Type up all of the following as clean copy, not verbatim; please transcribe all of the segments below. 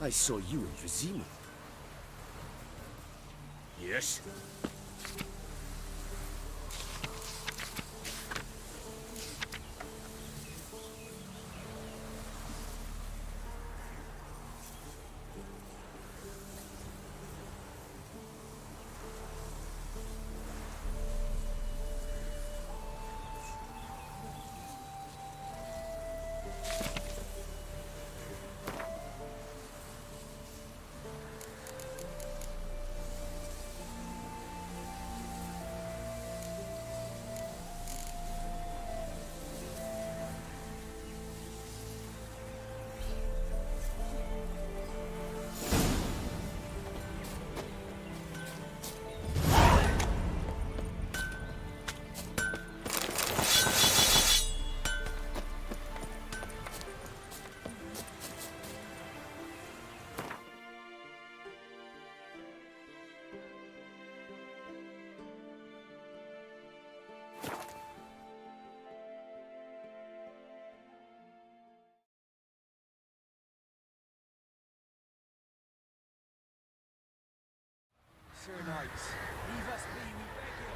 I saw you in Vizima. Yes? Sir Knights, leave us be, we beg you.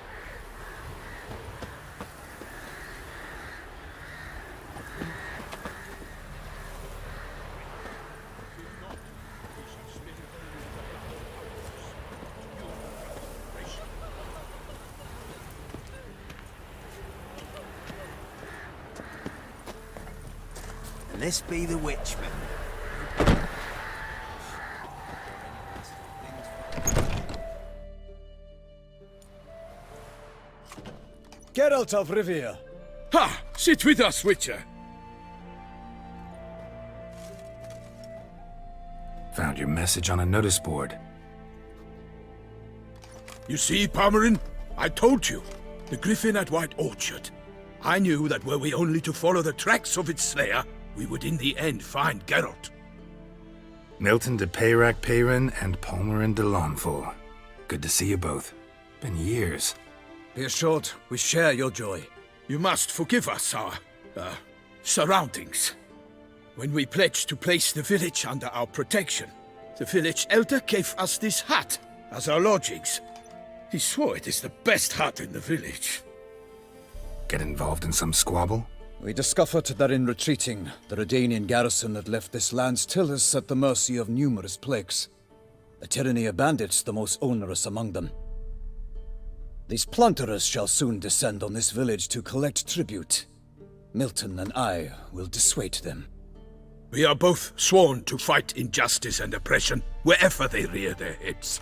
And this be the witchman. Geralt of Rivia. Ha! Sit with us, Witcher. Found your message on a notice board. You see, Palmerin? I told you. The griffin at White Orchard. I knew that were we only to follow the tracks of its slayer, we would in the end find Geralt. Milton de Peyrac Peyrin and Palmerin de Lawnful. Good to see you both. Been years. Be assured, we share your joy. You must forgive us our, surroundings. When we pledged to place the village under our protection, the village elder gave us this hut as our lodgings. He swore it is the best hut in the village. Get involved in some squabble? We discovered that in retreating, the Redanian garrison that left this land still is at the mercy of numerous plagues. The tyranny of bandits the most onerous among them. These plunderers shall soon descend on this village to collect tribute. Milton and I will dissuade them. We are both sworn to fight injustice and oppression wherever they rear their heads.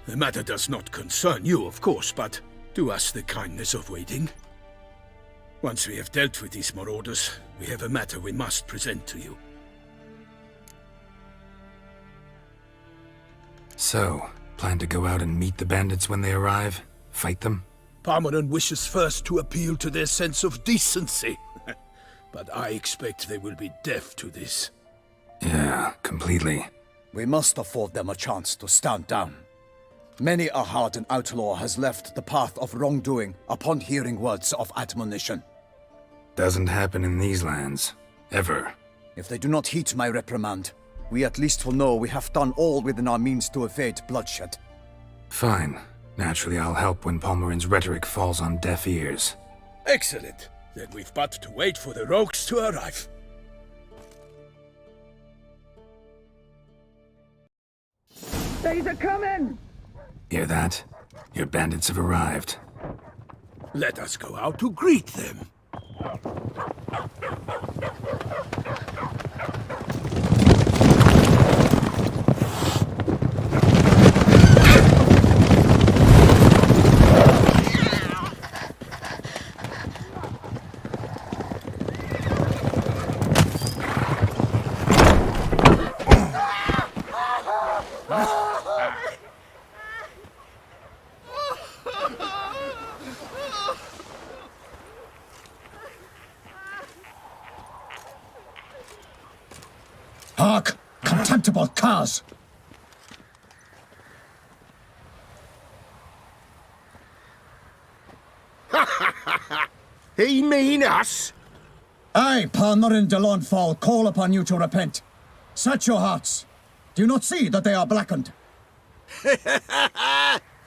The matter does not concern you, of course, but do us the kindness of waiting. Once we have dealt with these marauders, we have a matter we must present to you. So, plan to go out and meet the bandits when they arrive? Fight them? Palmerin wishes first to appeal to their sense of decency. But I expect they will be deaf to this. Yeah, completely. We must afford them a chance to stand down. Many a hardened outlaw has left the path of wrongdoing upon hearing words of admonition. Doesn't happen in these lands. Ever. If they do not heed my reprimand, we at least will know we have done all within our means to evade bloodshed. Fine. Naturally, I'll help when Palmerin's rhetoric falls on deaf ears. Excellent. Then we've but to wait for the rogues to arrive. They's a coming! Hear that? Your bandits have arrived. Let us go out to greet them. Hark! Contemptible curs! He mean us? I, Palmerin de Lawnfall, call upon you to repent. Set your hearts. Do you not see that they are blackened?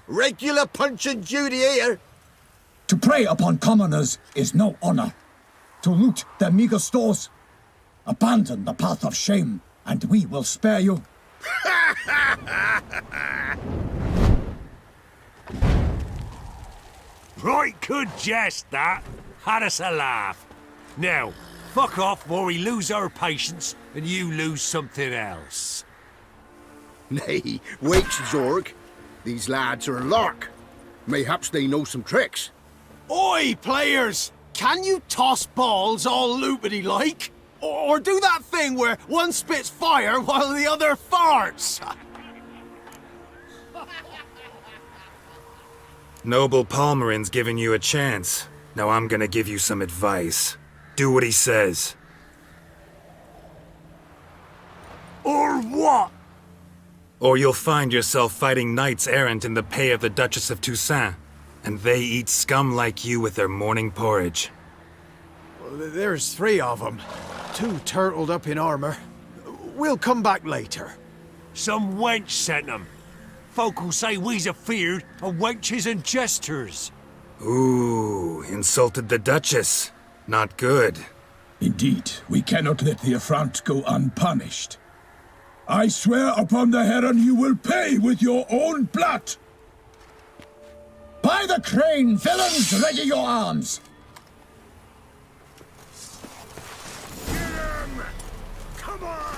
Regular Punch and Judy here. To prey upon commoners is no honor. To loot their meager stores, abandon the path of shame, and we will spare you. Right good jest, that. Had us a laugh. Now, fuck off before we lose our patience and you lose something else. Nay, wait, Zorg. These lads are a lark. Mayhaps they know some tricks. Oi, players! Can you toss balls all loopity-like? Or do that thing where one spits fire while the other farts? Noble Palmerin's giving you a chance. Now I'm gonna give you some advice. Do what he says. Or what? Or you'll find yourself fighting knights errant in the pay of the Duchess of Toussaint, and they eat scum like you with their morning porridge. There's 3 of them. 2 turtled up in armor. We'll come back later. Some wench sent them. Folk will say we's afeard of wenches and jesters. Ooh, insulted the Duchess. Not good. Indeed, we cannot let the affront go unpunished. I swear upon the Heron you will pay with your own blood! By the crane, villains, ready your arms! Come on!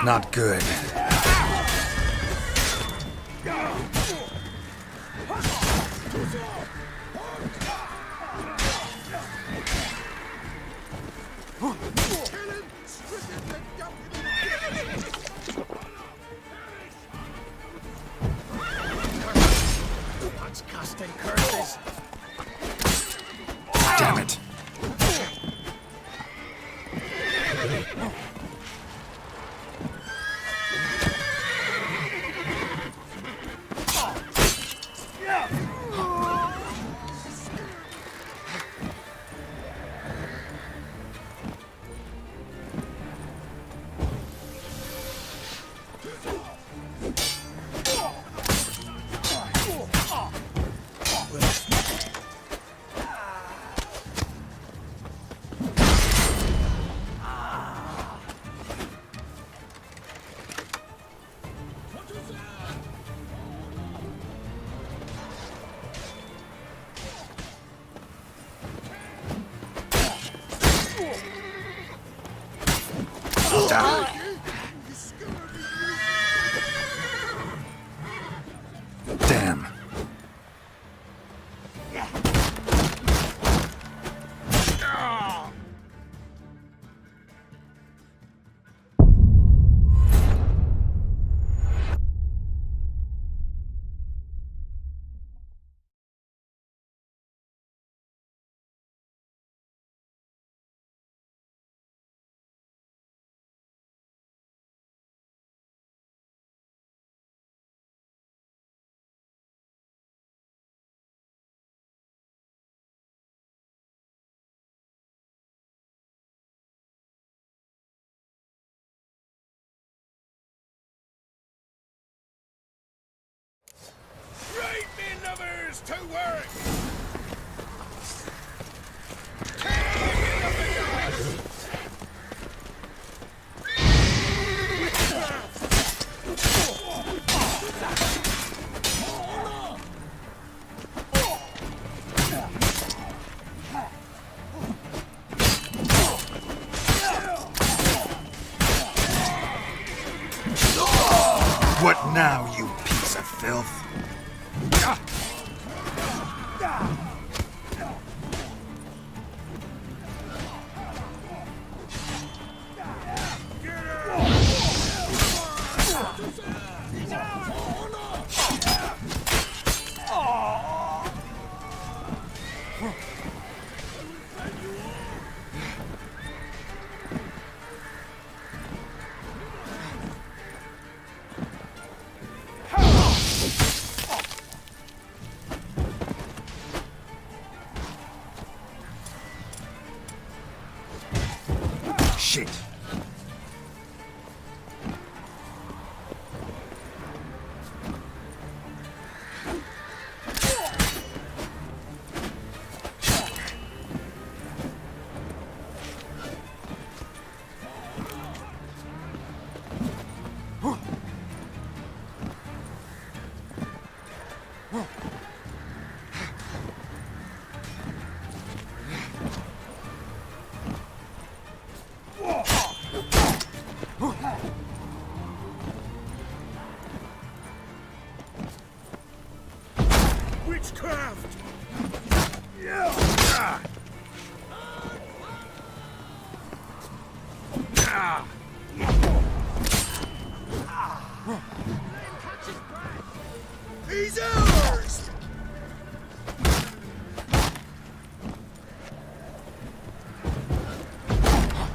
Not good. What's casting curses? Damn it. Damn. Right, me lovers, to work! What now, you piece of filth? He's ours!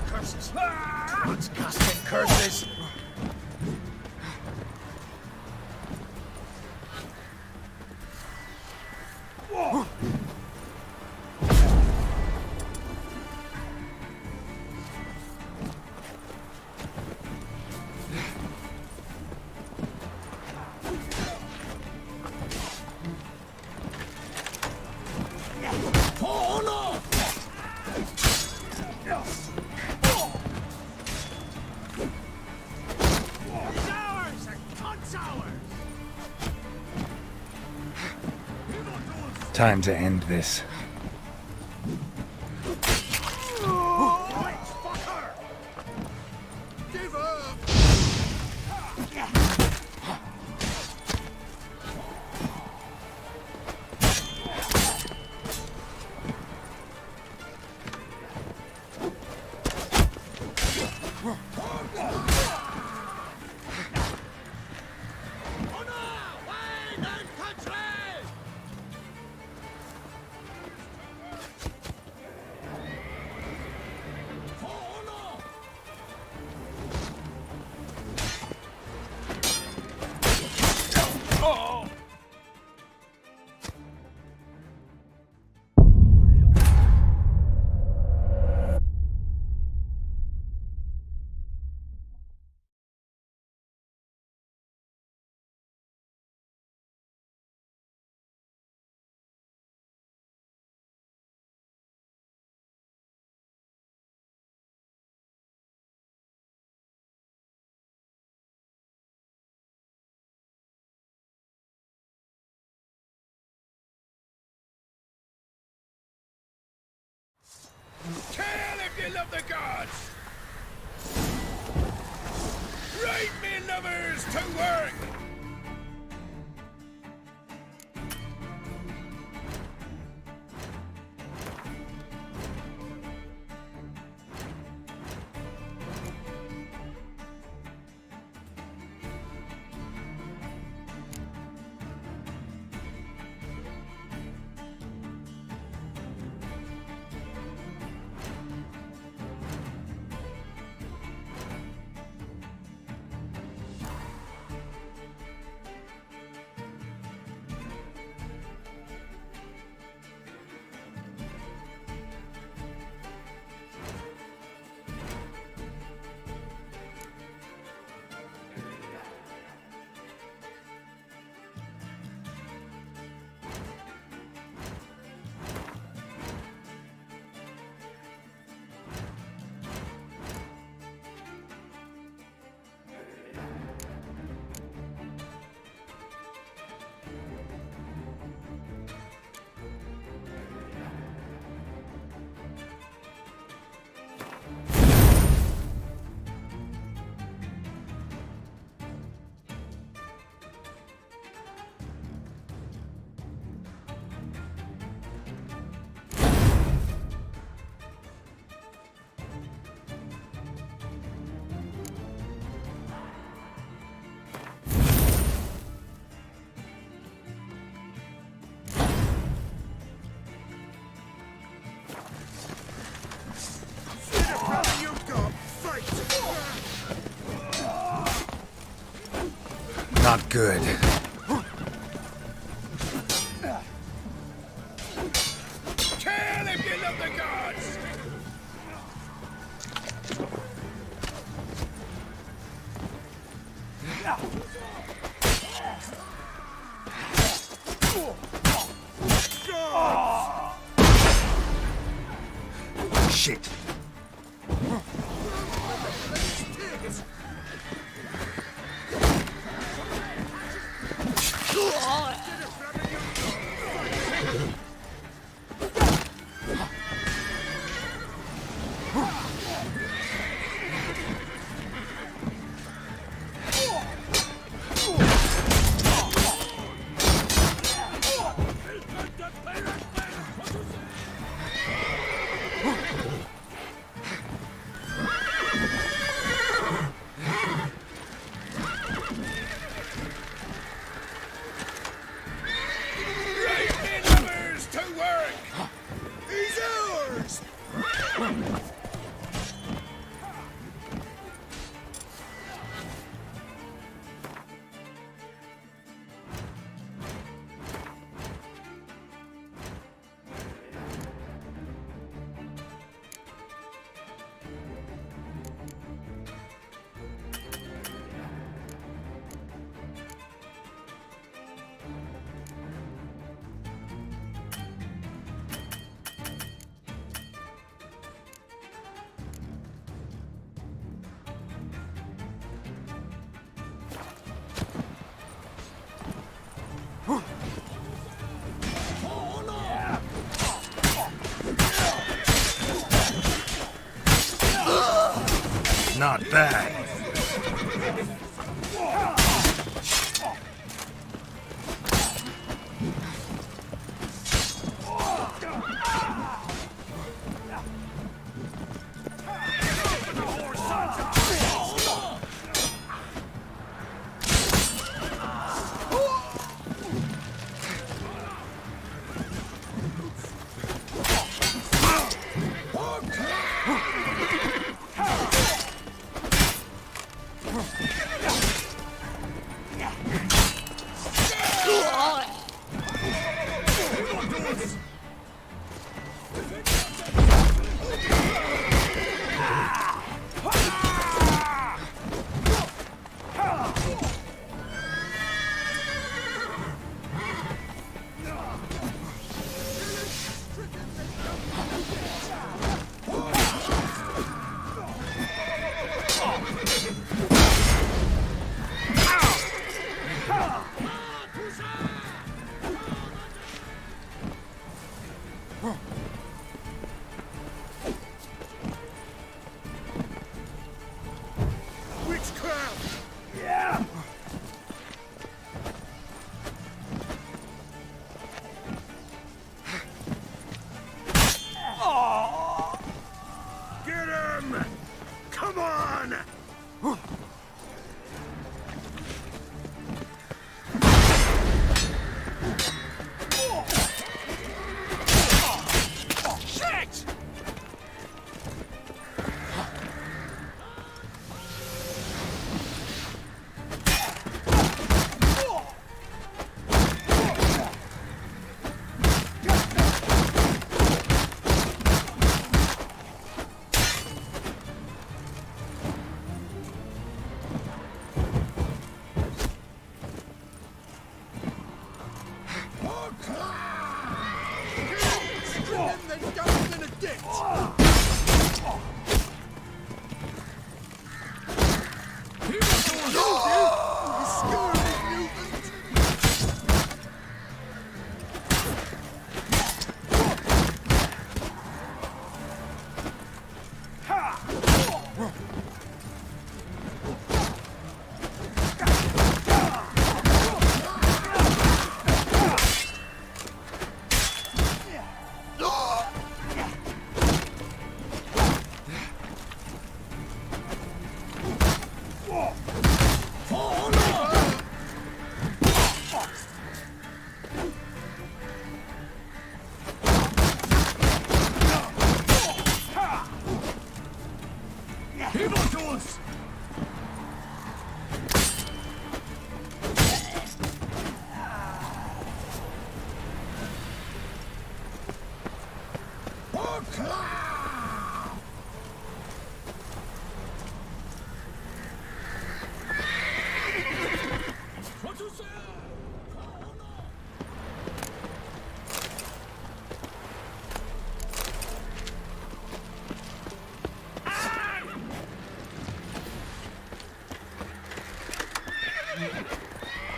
Curses! Disgusting curses! Time to end this. Give up! Kill if you love the gods! Right, me lovers, to work! Not good. Kill if you love the gods! Shit. Not bad.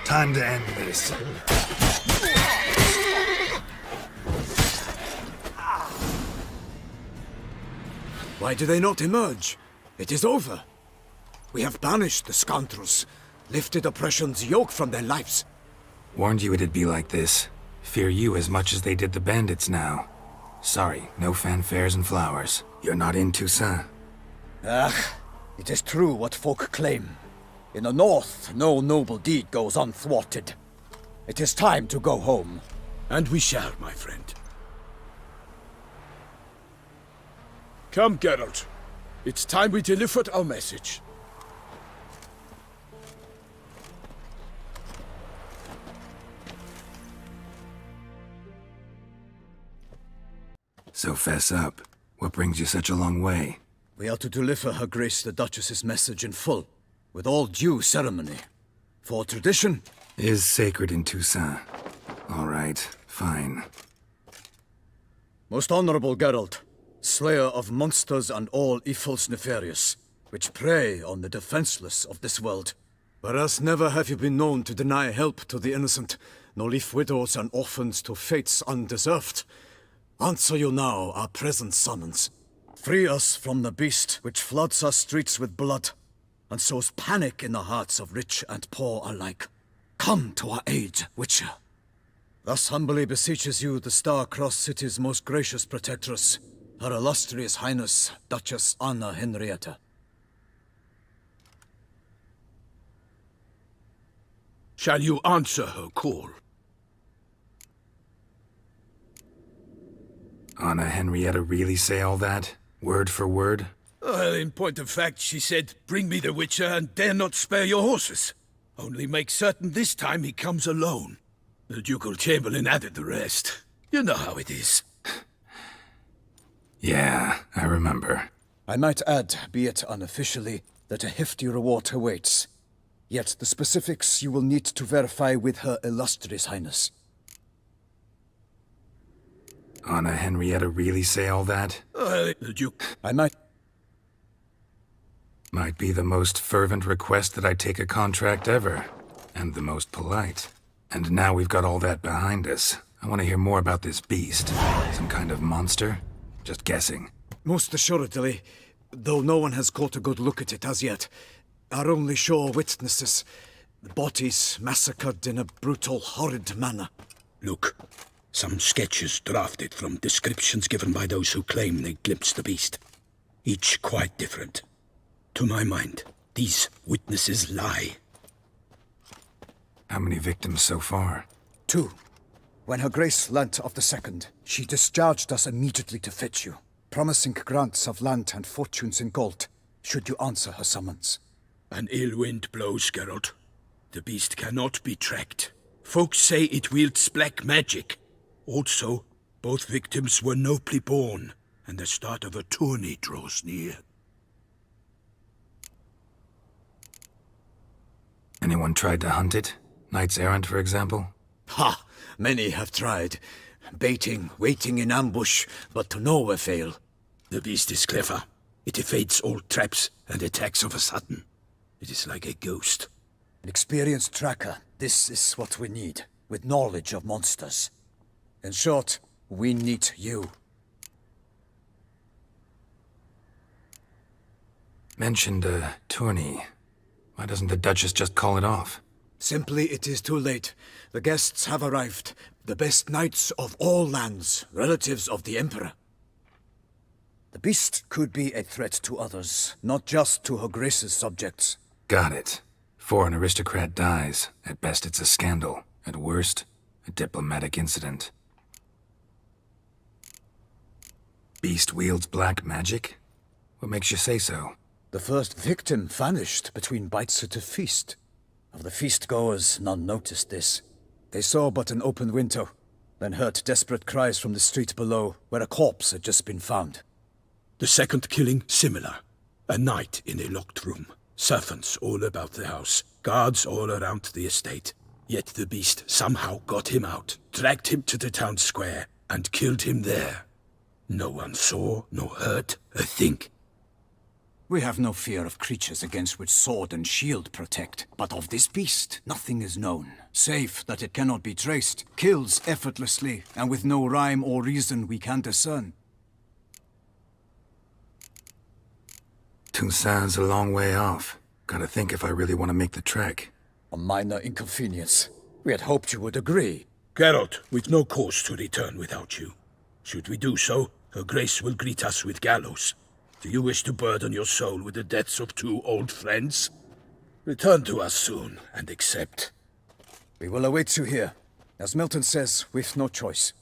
Time to end this. Why do they not emerge? It is over. We have banished the scoundrels, lifted oppression's yoke from their lives. Warned you it'd be like this. Fear you as much as they did the bandits now. Sorry, no fanfares and flowers. You're not in Toussaint. It is true what folk claim. In the north, no noble deed goes unthwarted. It is time to go home. And we shall, my friend. Come, Geralt. It's time we delivered our message. So fess up. What brings you such a long way? We are to deliver Her Grace the Duchess's message in full, with all due ceremony. For tradition Is sacred in Toussaint. All right, fine. Most honorable Geralt, slayer of monsters and all evils nefarious, which prey on the defenseless of this world. Whereas never have you been known to deny help to the innocent, nor leave widows and orphans to fates undeserved. Answer you now our present summons. Free us from the beast which floods our streets with blood and sows panic in the hearts of rich and poor alike. Come to our aid, Witcher. Thus humbly beseeches you the Star-Crossed City's most gracious protectress, Her Illustrious Highness, Duchess Anna Henrietta. Shall you answer her call? Anna Henrietta really say all that? Word for word? Well, in point of fact, she said, bring me the Witcher and dare not spare your horses. Only make certain this time he comes alone. The ducal chamberlain added the rest. You know how it is. Yeah, I remember. I might add, be it unofficially, that a hefty reward awaits. Yet the specifics you will need to verify with Her Illustrious Highness. Anna Henrietta really say all that? The Duke... I might be the most fervent request that I take a contract ever. And the most polite. And now we've got all that behind us. I want to hear more about this beast. Some kind of monster? Just guessing. Most assuredly, though no one has caught a good look at it as yet. Our only sure witnesses. Bodies massacred in a brutal, horrid manner. Look, some sketches drafted from descriptions given by those who claim they glimpsed the beast. Each quite different. To my mind, these witnesses lie. How many victims so far? 2. When Her Grace learnt of the second, she discharged us immediately to fetch you, promising grants of land and fortunes in gold, should you answer her summons. An ill wind blows, Geralt. The beast cannot be tracked. Folks say it wields black magic. Also, both victims were nobly born, and the start of a tourney draws near. Anyone tried to hunt it? Knights errant, for example? Ha! Many have tried. Baiting, waiting in ambush, but to no avail. The beast is clever. It evades all traps and attacks of a sudden. It is like a ghost. An experienced tracker, this is what we need, with knowledge of monsters. In short, we need you. Mentioned a tourney. Why doesn't the Duchess just call it off? Simply, it is too late. The guests have arrived. The best knights of all lands, relatives of the Emperor. The beast could be a threat to others, not just to Her Grace's subjects. Got it. Before an aristocrat dies, at best it's a scandal. At worst, a diplomatic incident. Beast wields black magic? What makes you say so? The first victim vanished between bites at a feast. Of the feast-goers, none noticed this. They saw but an open window, then heard desperate cries from the street below, where a corpse had just been found. The second killing, similar. A night in a locked room. Servants all about the house. Guards all around the estate. Yet the beast somehow got him out, dragged him to the town square, and killed him there. No one saw, nor heard a thing. We have no fear of creatures against which sword and shield protect, but of this beast nothing is known, save that it cannot be traced, kills effortlessly, and with no rhyme or reason we can discern. Toussaint's a long way off. Gotta think if I really want to make the trek. A minor inconvenience. We had hoped you would agree. Geralt, we've no cause to return without you. Should we do so, Her Grace will greet us with gallows. Do you wish to burden your soul with the deaths of 2 old friends? Return to us soon, and accept. We will await you here. As Milton says, we've no choice.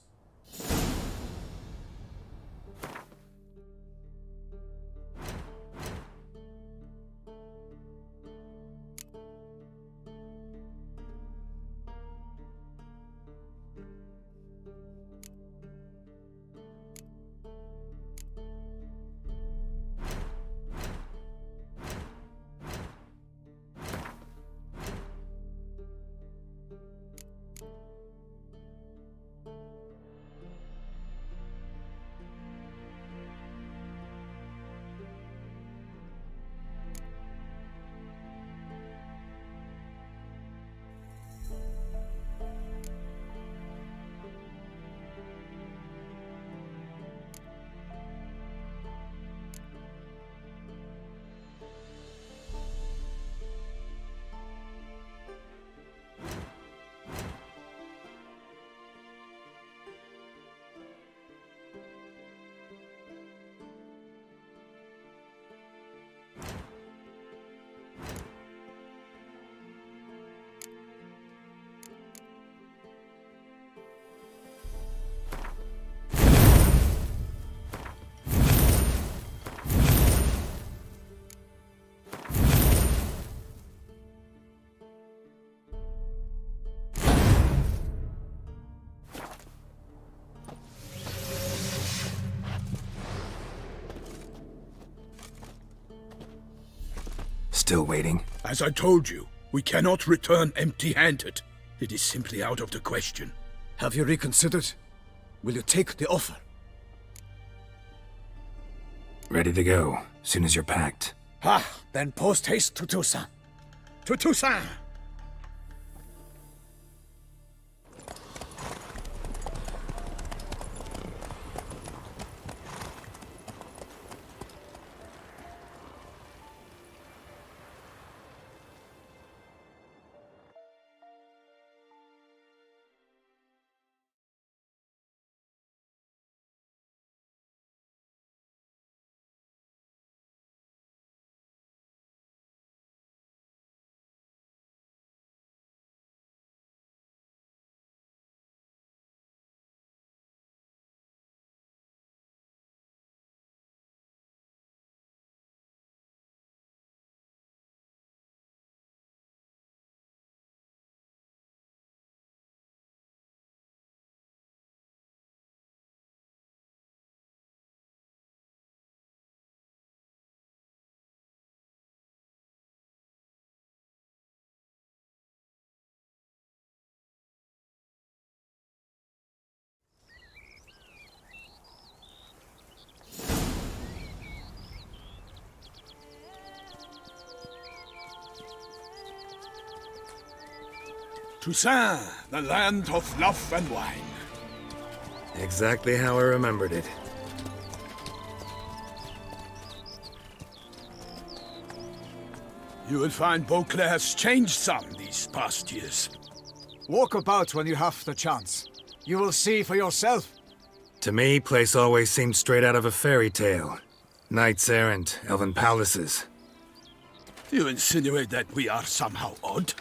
still waiting? As I told you, we cannot return empty-handed. It is simply out of the question. Have you reconsidered? Will you take the offer? Ready to go, soon as you're packed. Ah, then post haste to Toussaint. To Toussaint! Toussaint, the land of love and wine. Exactly how I remembered it. You will find Beauclair has changed some these past years. Walk about when you have the chance. You will see for yourself. To me, place always seemed straight out of a fairy tale. Knights errant, elven palaces. You insinuate that we are somehow odd?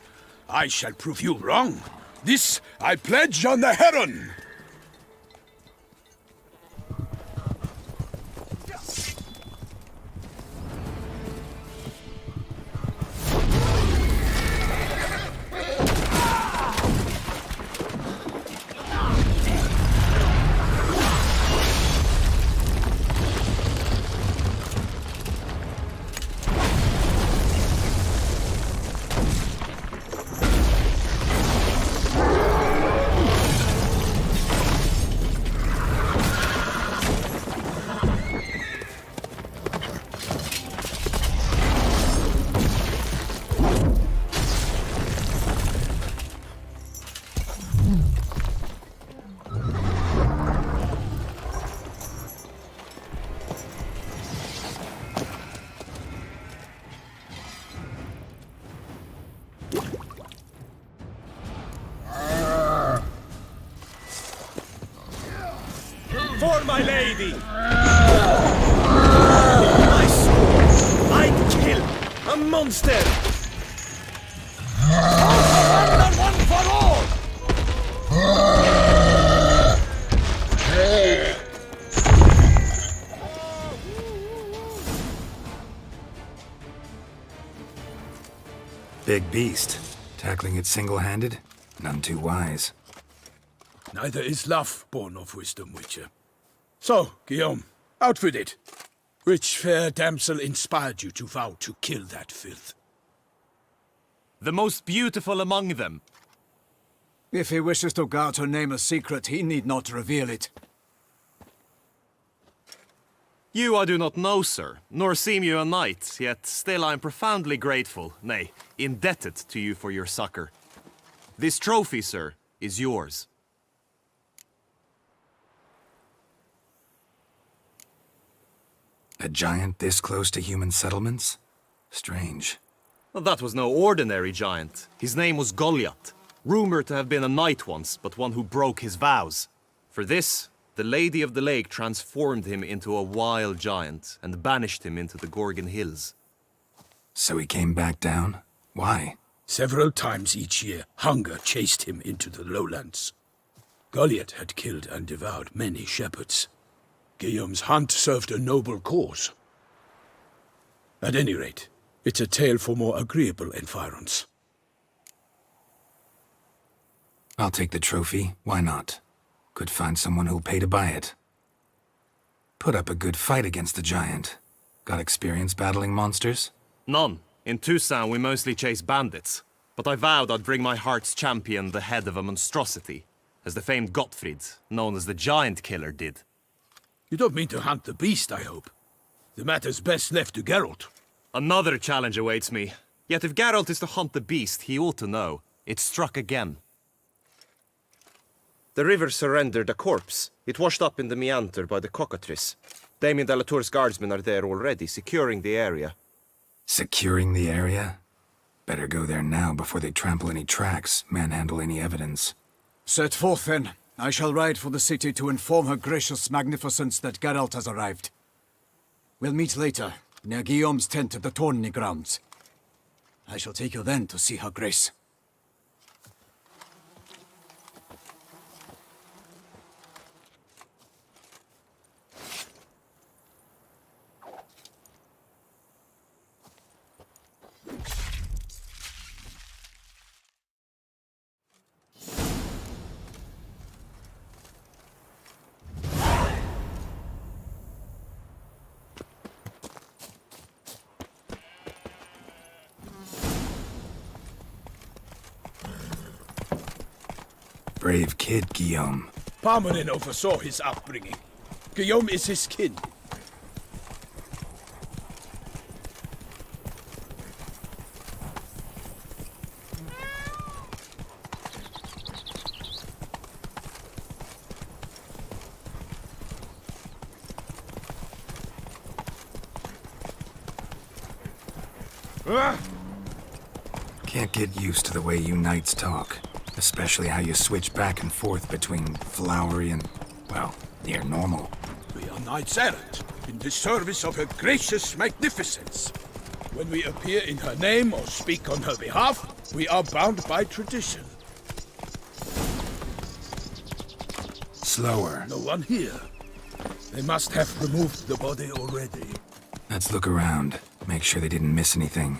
I shall prove you wrong. This I pledge on the Heron. For my lady! My sword! I'd kill a monster! And one for all! Big beast. Tackling it single-handed? None too wise. Neither is love born of wisdom, Witcher. So, Guillaume, out with it. Which fair damsel inspired you to vow to kill that filth? The most beautiful among them. If he wishes to guard her name a secret, he need not reveal it. You I do not know, sir, nor seem you a knight, yet still I am profoundly grateful, nay, indebted to you for your succor. This trophy, sir, is yours. A giant this close to human settlements? Strange. Well, that was no ordinary giant. His name was Goliath, rumored to have been a knight once, but one who broke his vows. For this, the Lady of the Lake transformed him into a wild giant and banished him into the Gorgon Hills. So he came back down? Why? Several times each year, hunger chased him into the lowlands. Goliath had killed and devoured many shepherds. Guillaume's hunt served a noble cause. At any rate, it's a tale for more agreeable environs. I'll take the trophy, why not? Could find someone who'll pay to buy it. Put up a good fight against the giant. Got experience battling monsters? None. In Tucson, we mostly chase bandits. But I vowed I'd bring my heart's champion the head of a monstrosity, as the famed Gottfried, known as the Giant Killer, did. You don't mean to hunt the beast, I hope. The matter's best left to Geralt. Another challenge awaits me. Yet if Geralt is to hunt the beast, he ought to know. It struck again. The river surrendered a corpse. It washed up in the meander by the cockatrice. Damien de la Tour's guardsmen are there already, securing the area. Securing the area? Better go there now before they trample any tracks, manhandle any evidence. Set forth, then. I shall ride for the city to inform her gracious magnificence that Geralt has arrived. We'll meet later, near Guillaume's tent at the tourney grounds. I shall take you then to see her grace. Brave kid, Guillaume. Parmanin oversaw his upbringing. Guillaume is his kin. Can't get used to the way you knights talk. Especially how you switch back and forth between flowery and, well, near normal. We are knights errant, in the service of her gracious magnificence. When we appear in her name or speak on her behalf, we are bound by tradition. Slower. No one here. They must have removed the body already. Let's look around. Make sure they didn't miss anything.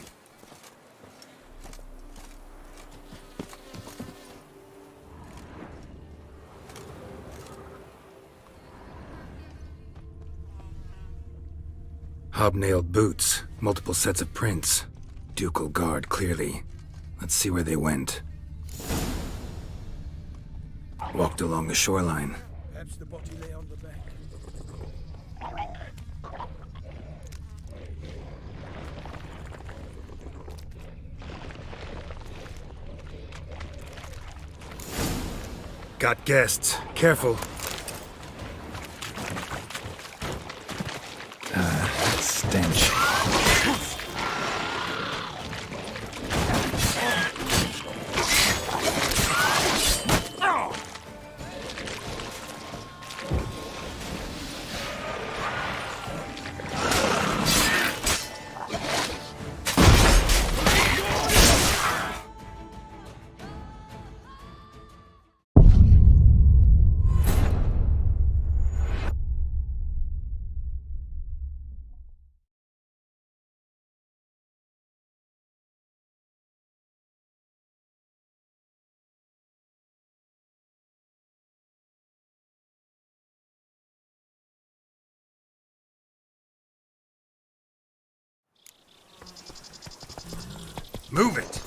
Hobnailed boots, multiple sets of prints. Ducal guard, clearly. Let's see where they went. Walked along the shoreline. Perhaps the body lay on the bank. Got guests. Careful. That stench. Move it!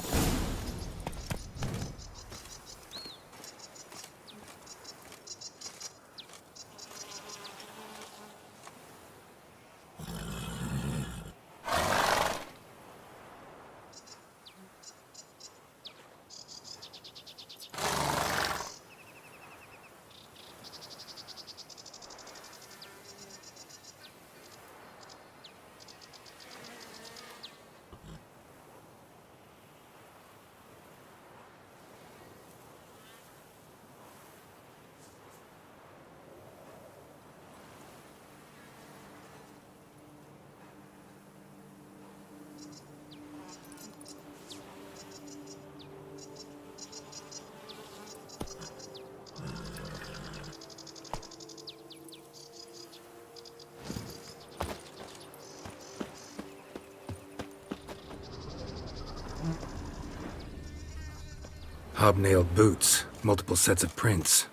Hobnailed boots, multiple sets of prints.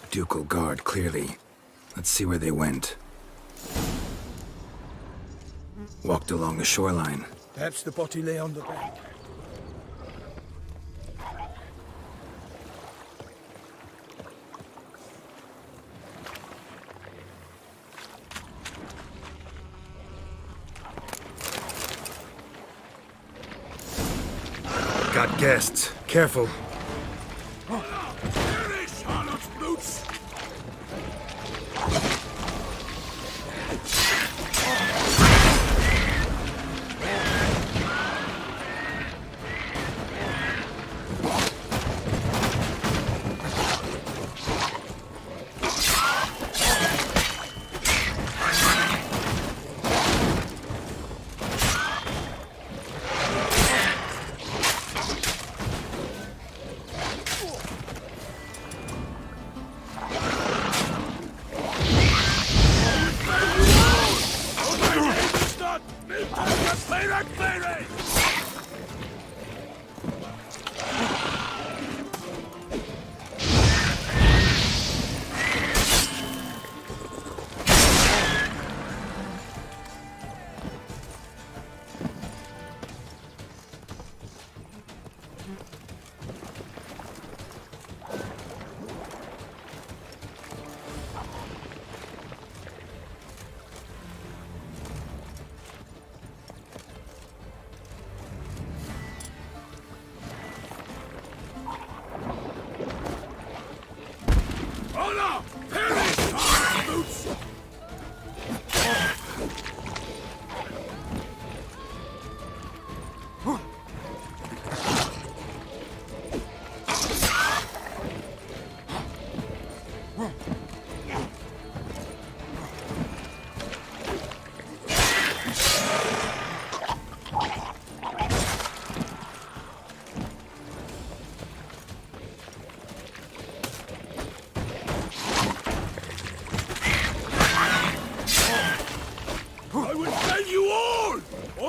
Ducal guard, clearly. Let's see where they went. Walked along the shoreline. Perhaps the body lay on the bank. Got guests. Careful. There is Charlotte's boots!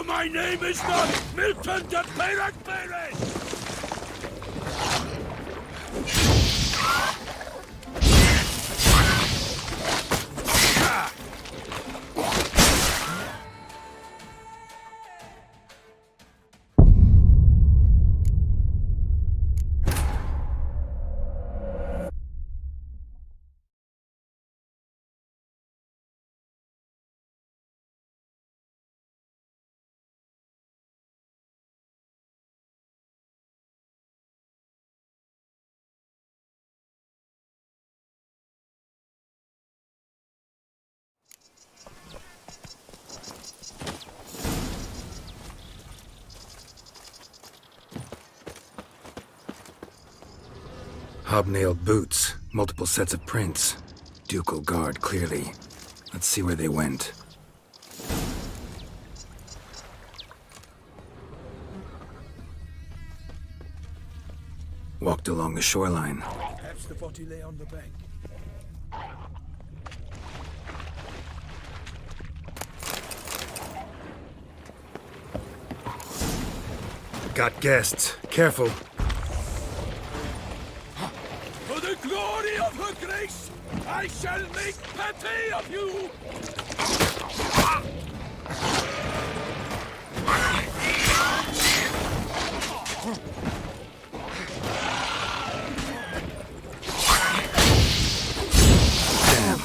My name is not Milton de Peyrac Pérez! Hobnailed boots, multiple sets of prints. Ducal guard, clearly. Let's see where they went. Walked along the shoreline. Perhaps the body lay on the bank. Got guests. Careful. For the glory of her grace, I shall make pate of you! Damn.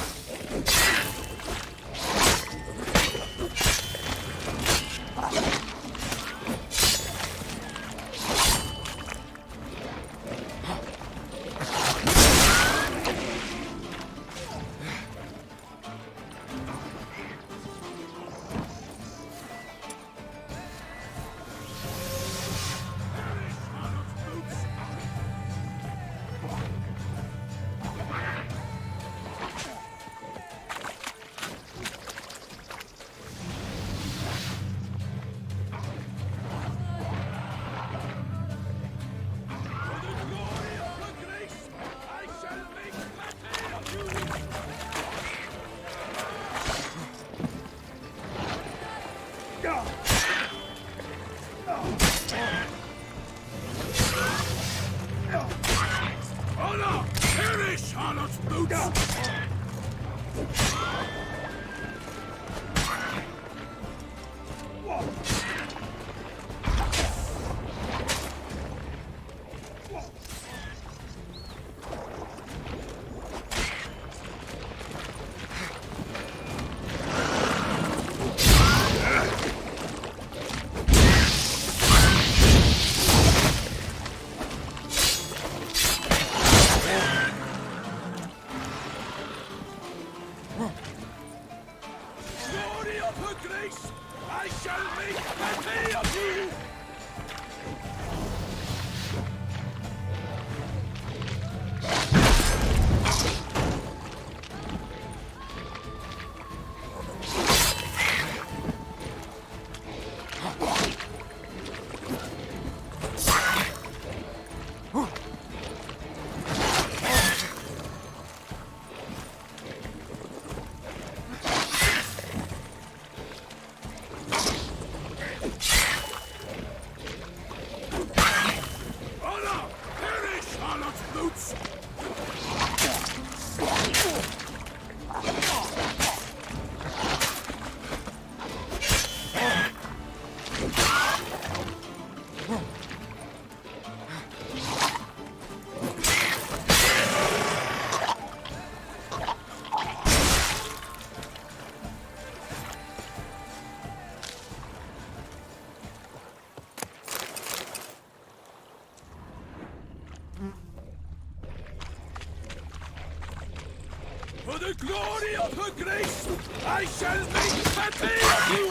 For the glory of her grace, I shall make petty of you!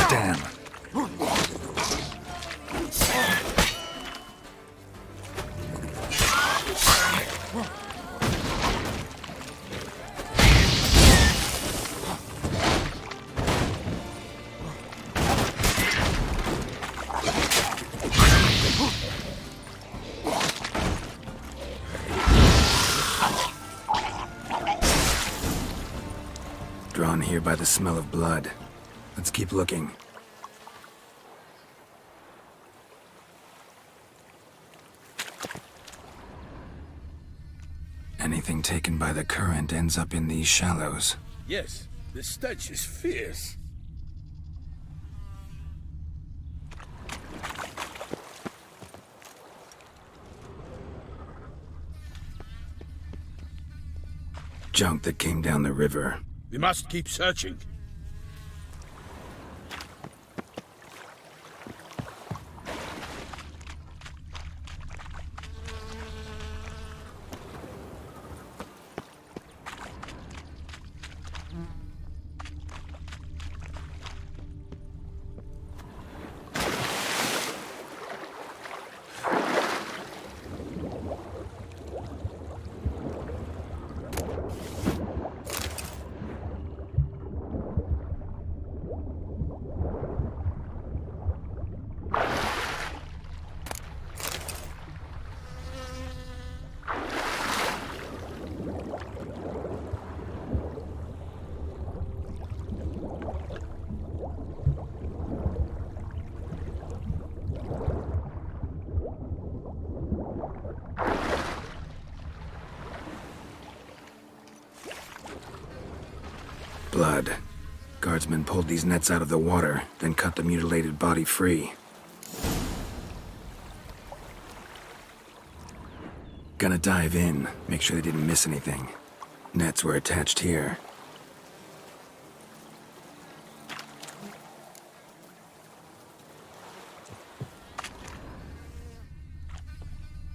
Damn. Drawn here by the smell of blood. Let's keep looking. Anything taken by the current ends up in these shallows. Yes, the stench is fierce. Junk that came down the river. We must keep searching. Blood. Guardsmen pulled these nets out of the water, then cut the mutilated body free. Gonna dive in, make sure they didn't miss anything. Nets were attached here.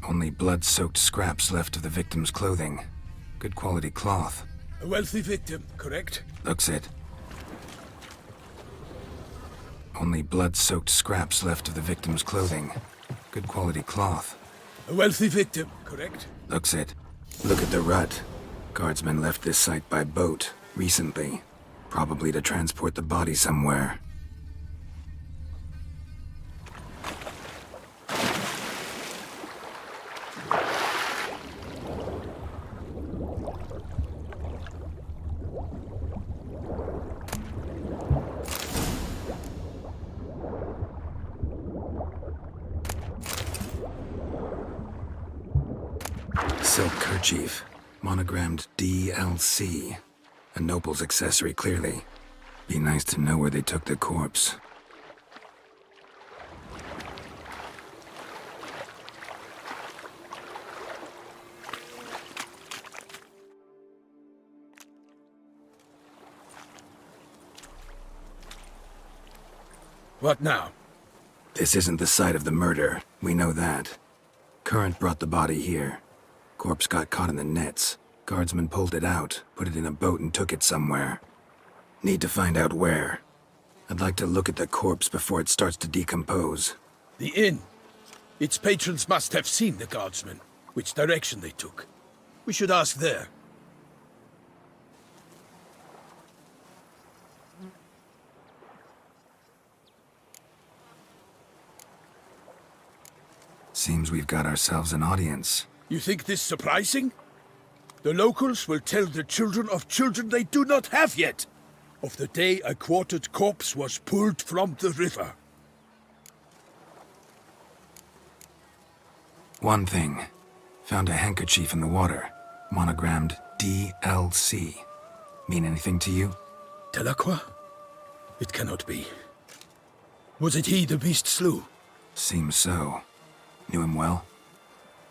Only blood-soaked scraps left of the victim's clothing. Good quality cloth. A wealthy victim, correct? Looks it. Only blood-soaked scraps left of the victim's clothing. Good quality cloth. A wealthy victim, correct? Looks it. Look at the rut. Guardsmen left this site by boat, recently. Probably to transport the body somewhere. Silk kerchief, monogrammed DLC. A noble's accessory, clearly. Be nice to know where they took the corpse. What now? This isn't the site of the murder. We know that. Current brought the body here. Corpse got caught in the nets. Guardsmen pulled it out, put it in a boat and took it somewhere. Need to find out where. I'd like to look at the corpse before it starts to decompose. The inn. Its patrons must have seen the guardsmen, which direction they took. We should ask there. Seems we've got ourselves an audience. You think this surprising? The locals will tell the children of children they do not have yet, of the day a quartered corpse was pulled from the river. One thing. Found a handkerchief in the water. Monogrammed DLC. Mean anything to you? Delacroix? It cannot be. Was it he the beast slew? Seems so. Knew him well?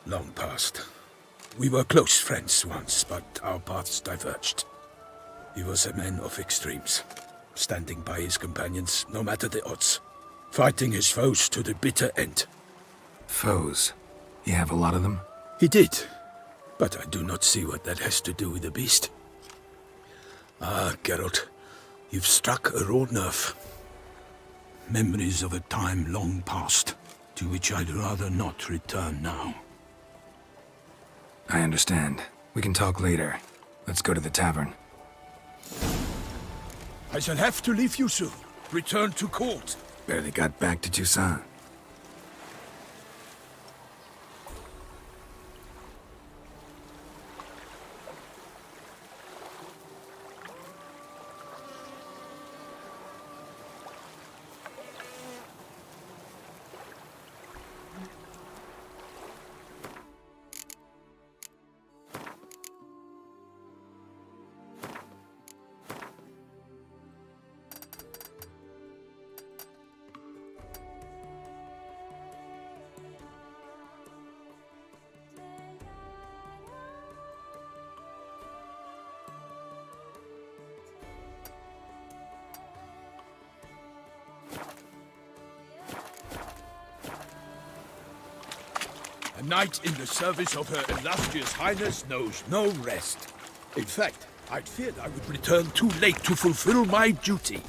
Long past. We were close friends once, but our paths diverged. He was a man of extremes, standing by his companions no matter the odds, fighting his foes to the bitter end. Foes? You have a lot of them? He did, but I do not see what that has to do with the beast. Ah, Geralt, you've struck a raw nerve. Memories of a time long past, to which I'd rather not return now. I understand. We can talk later. Let's go to the tavern. I shall have to leave you soon. Return to court. Barely got back to Toussaint. A knight in the service of Her Illustrious Highness knows no rest. In fact, I'd feared I would return too late to fulfill my duty.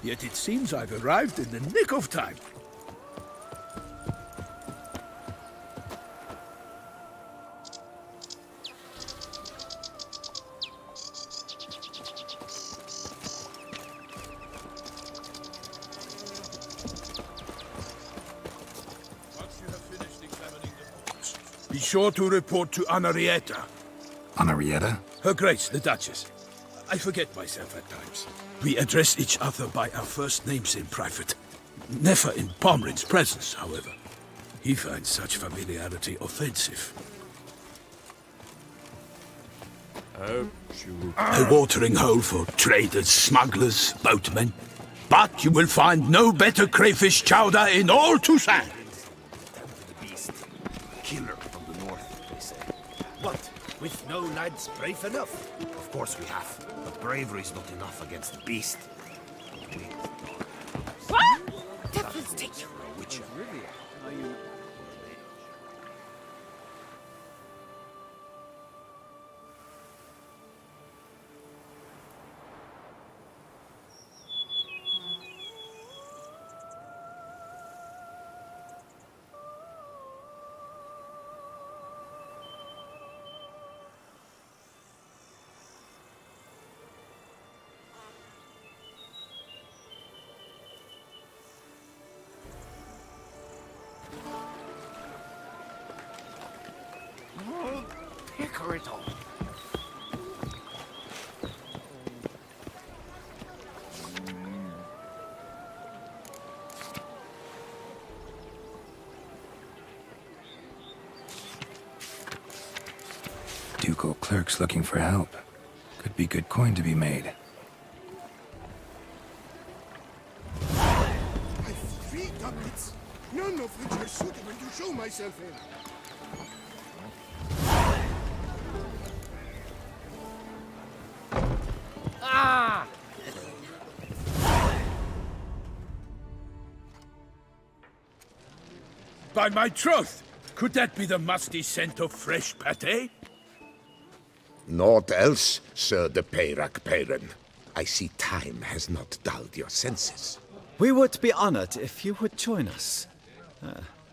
Yet it seems I've arrived in the nick of time. Be sure to report to Anarietta. Anarietta? Her Grace, the Duchess. I forget myself at times. We address each other by our first names in private. Never in Pomrin's presence, however. He finds such familiarity offensive. A watering hole for traders, smugglers, boatmen. But you will find no better crayfish chowder in all Toussaint. Killer from the north, they say. What? With no lads brave enough? Of course we have. But bravery's not enough against the beast. What? Devil's take you. Witcher. Picker it all. Ducal clerks looking for help. Could be good coin to be made. I've 3 gauntlets, none of which are suitable to show myself in. Ah! By my troth! Could that be the musty scent of fresh pâté? Naught else, Sir de Peyrac Peyren. I see time has not dulled your senses. We would be honored if you would join us.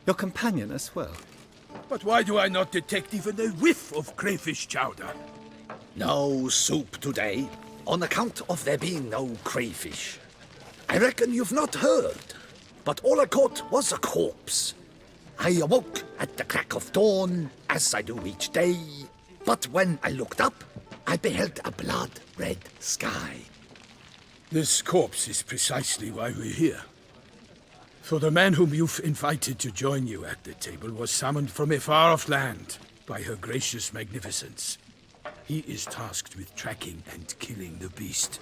Your companion as well. But why do I not detect even a whiff of crayfish chowder? No soup today, on account of there being no crayfish. I reckon you've not heard, but all I caught was a corpse. I awoke at the crack of dawn, as I do each day, but when I looked up, I beheld a blood-red sky. This corpse is precisely why we're here. For the man whom you've invited to join you at the table was summoned from a far-off land by her gracious magnificence. He is tasked with tracking and killing the beast.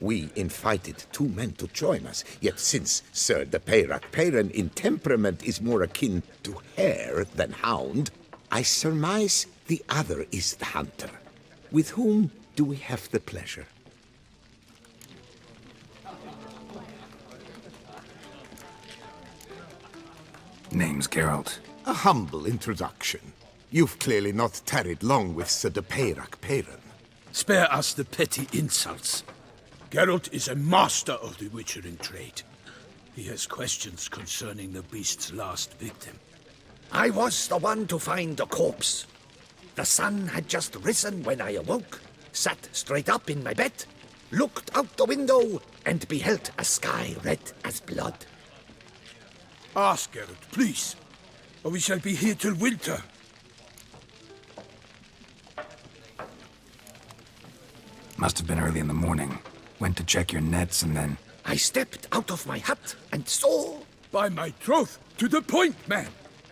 We invited 2 men to join us, yet since Sir the Peyrac Peyran in temperament is more akin to hare than hound, I surmise the other is the hunter. With whom do we have the pleasure? Name's Geralt. A humble introduction. You've clearly not tarried long with Sir the Peyrac Peyran. Spare us the petty insults. Geralt is a master of the witchering trade. He has questions concerning the beast's last victim. I was the one to find the corpse. The sun had just risen when I awoke, sat straight up in my bed, looked out the window, and beheld a sky red as blood. Ask Geralt, please, or we shall be here till winter. Must have been early in the morning. Went to check your nets and then... I stepped out of my hut and saw... By my troth, to the point, man.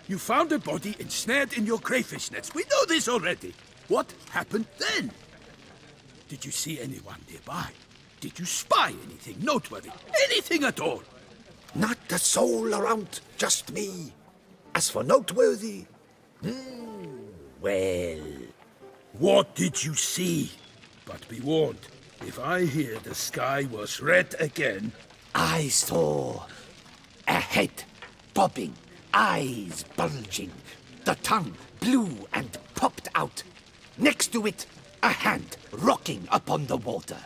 You found a body ensnared in your crayfish nets. We know this already. What happened then? Did you see anyone nearby? Did you spy anything noteworthy? Anything at all? Not a soul around, just me. As for noteworthy... well... What did you see? But be warned, if I hear the sky was red again... I saw a head bobbing, eyes bulging, the tongue blue and popped out. Next to it, a hand rocking upon the water.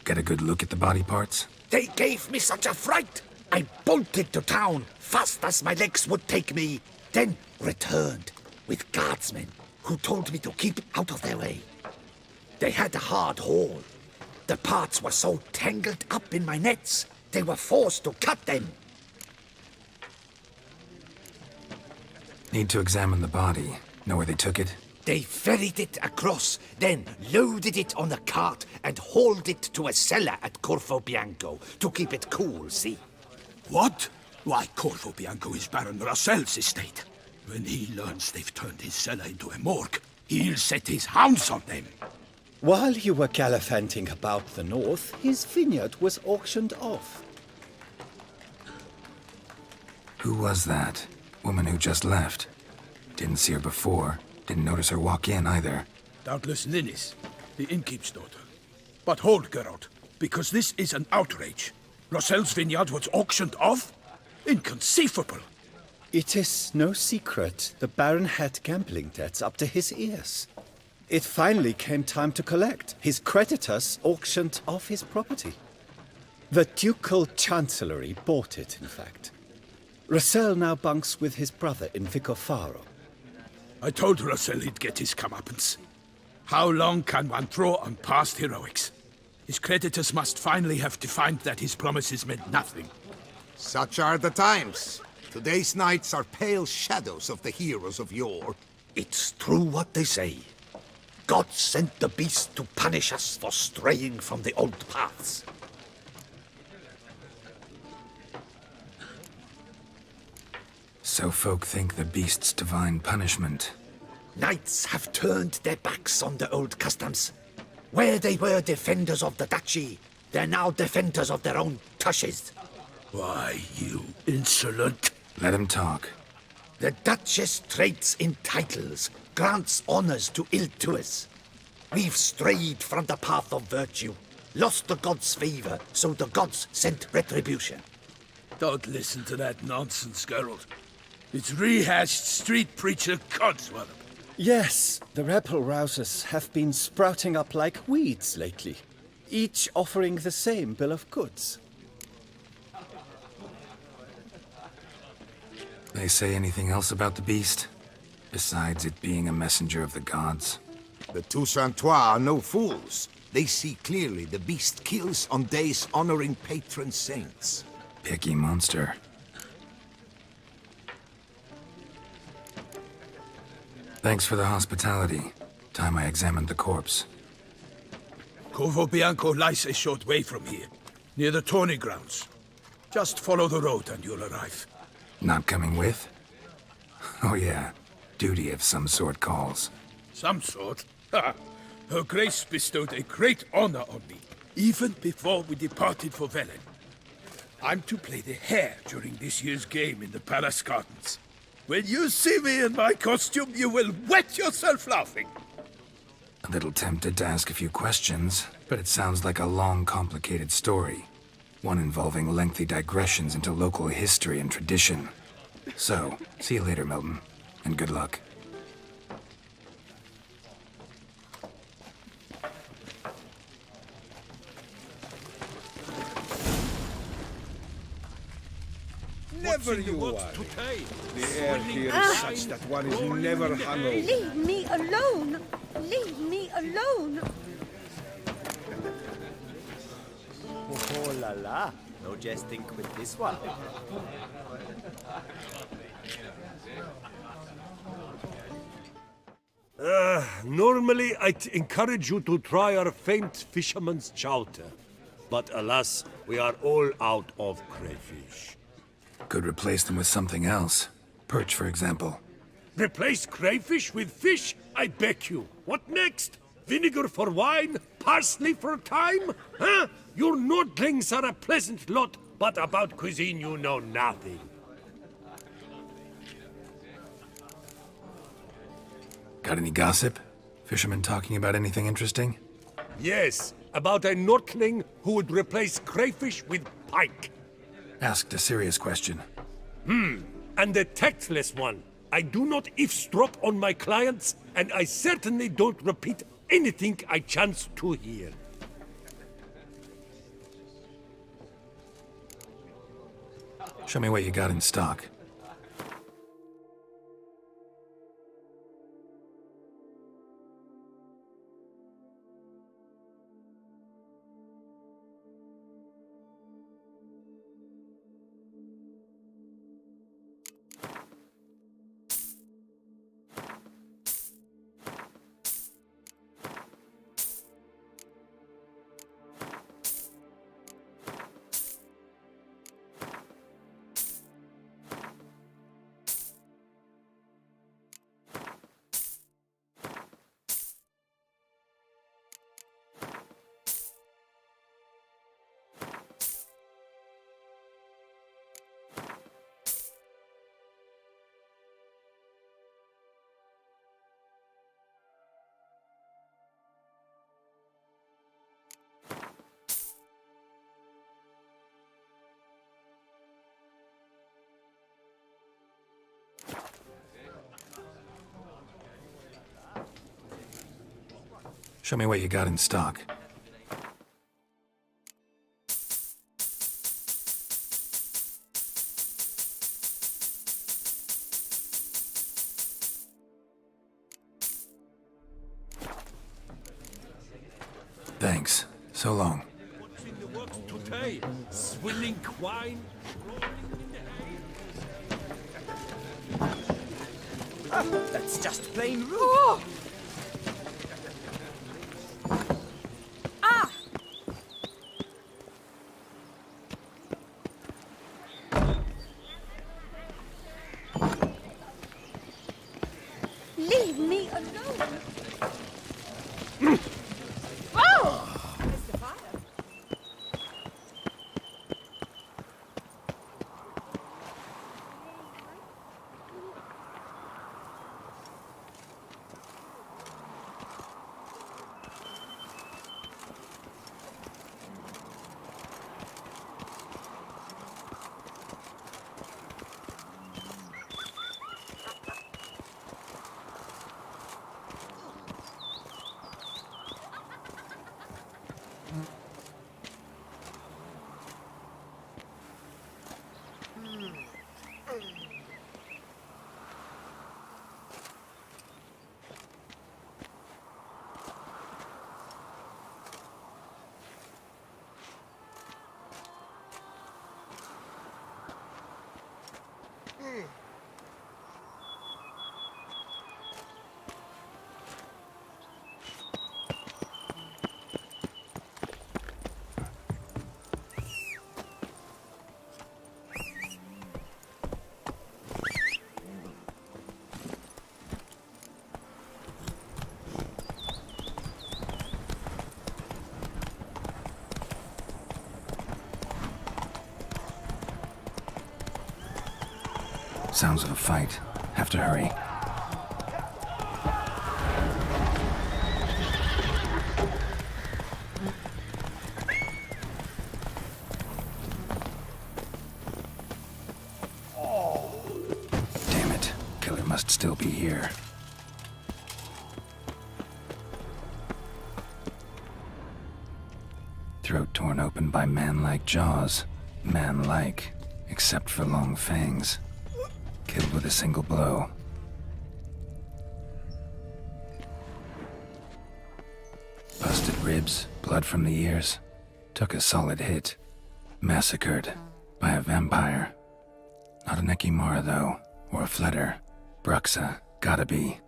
Get a good look at the body parts? They gave me such a fright. I bolted to town fast as my legs would take me, then returned with guardsmen who told me to keep out of their way. They had a hard haul. The parts were so tangled up in my nets, they were forced to cut them. Need to examine the body. Know where they took it? They ferried it across, then loaded it on a cart and hauled it to a cellar at Corvo Bianco to keep it cool, see? What? Why, Corvo Bianco is Baron Russell's estate. When he learns they've turned his cellar into a morgue, he'll set his hounds on them. While you were gallivanting about the north, his vineyard was auctioned off. Who was that? Woman who just left. Didn't see her before. Didn't notice her walk in either. Doubtless Ninnis, the innkeep's daughter. But hold, Geralt, because this is an outrage. Russell's vineyard was auctioned off? Inconceivable. It is no secret the Baron had gambling debts up to his ears. It finally came time to collect. His creditors auctioned off his property. The Ducal Chancellery bought it, in fact. Russell now bunks with his brother in Vicofaro. I told Russell he'd get his comeuppance. How long can one throw on past heroics? His creditors must finally have to find that his promises meant nothing. Such are the times. Today's knights are pale shadows of the heroes of yore. It's true what they say. God sent the beast to punish us for straying from the old paths. So folk think the beast's divine punishment. Knights have turned their backs on the old customs. Where they were defenders of the duchy, they're now defenders of their own tushes. Why, you insolent... Let him talk. The Duchess trades in titles, grants honors to ill-doers. We've strayed from the path of virtue, lost the gods' favor, so the gods sent retribution. Don't listen to that nonsense, Geralt. It's rehashed street preacher codswallop. Yes, the rebel rousers have been sprouting up like weeds lately, each offering the same bill of goods. They say anything else about the beast? Besides it being a messenger of the gods? The Toussaintois are no fools. They see clearly the beast kills on days honoring patron saints. Picky monster. Thanks for the hospitality. Time I examined the corpse. Covo Bianco lies a short way from here, near the tourney grounds. Just follow the road and you'll arrive. Not coming with? Oh yeah, duty of some sort calls. Some sort? Ha! Her Grace bestowed a great honor on me, even before we departed for Velen. I'm to play the hare during this year's game in the Palace Gardens. When you see me in my costume, you will wet yourself laughing. A little tempted to ask a few questions, but it sounds like a long, complicated story. One involving lengthy digressions into local history and tradition. So, see you later, Milton, and good luck. Never you worry. The air here is such that one is never hungover. Leave me alone! Leave me alone! Oh la la, no jesting with this one. Normally I'd encourage you to try our famed fisherman's chowder. But alas, we are all out of crayfish. Could replace them with something else. Perch, for example. Replace crayfish with fish? I beg you. What next? Vinegar for wine? Parsley for thyme? Huh? Your Nordlings are a pleasant lot, but about cuisine you know nothing. Got any gossip? Fishermen talking about anything interesting? Yes, about a Nordling who would replace crayfish with pike. Asked a serious question. And a tactless one. I do not eavesdrop on my clients, and I certainly don't repeat anything I chance to hear. Show me what you got in stock. Show me what you got in stock. Thanks. So long. What's in the works today? Swilling wine? That's just plain rude. Leave me alone! Sounds of a fight. Have to hurry. Damn it. Killer must still be here. Throat torn open by man-like jaws. Man-like, except for long fangs. Killed with a single blow. Busted ribs, blood from the ears. Took a solid hit. Massacred by a vampire. Not an Ekimara, though, or a Fletter. Bruxa, gotta be.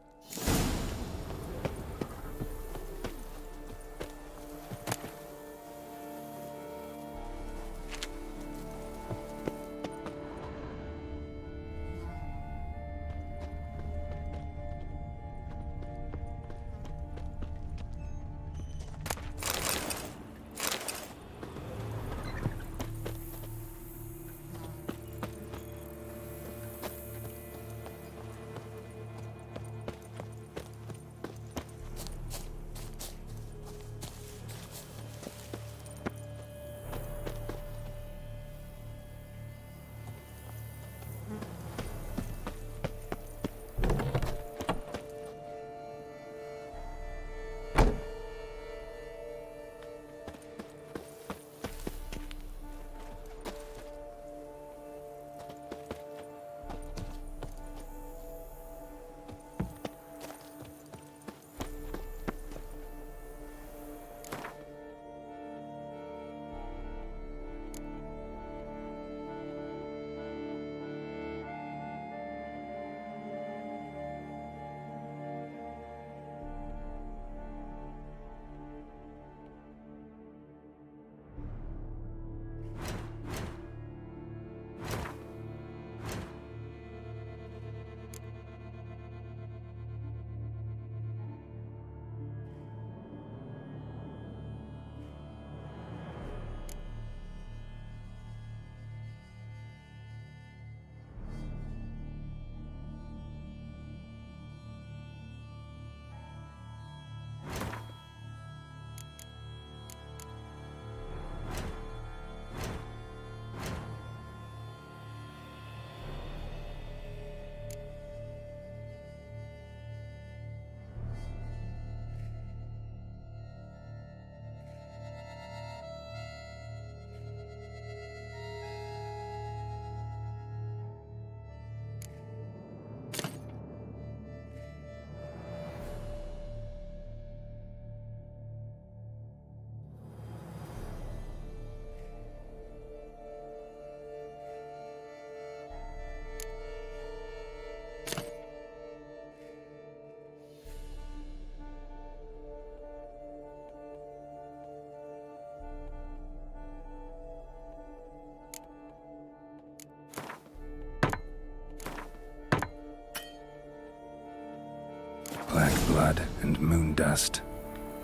Black blood and moon dust.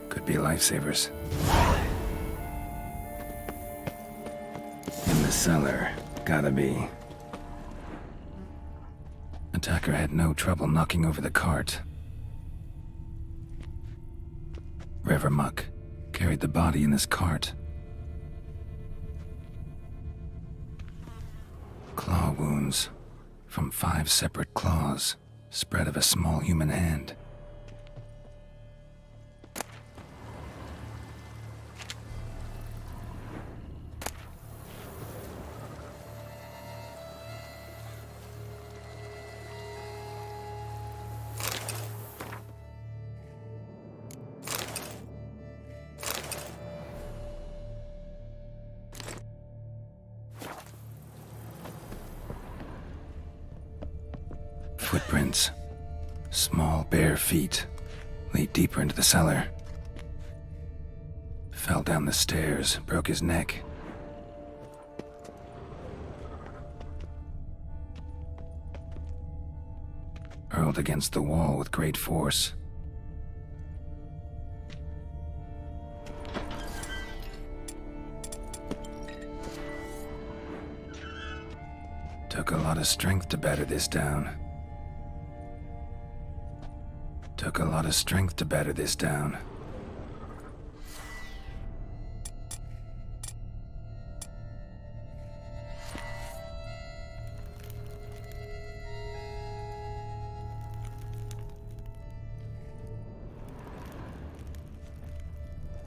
Could be lifesavers. In the cellar. Gotta be. Attacker had no trouble knocking over the cart. Rever Muck carried the body in his cart. Claw wounds from 5 separate claws, spread of a small human hand. Footprints. Small, bare feet lead deeper into the cellar. Fell down the stairs, broke his neck. Hurled against the wall with great force. Took a lot lot of strength to batter this down. Took a lot of strength to batter this down.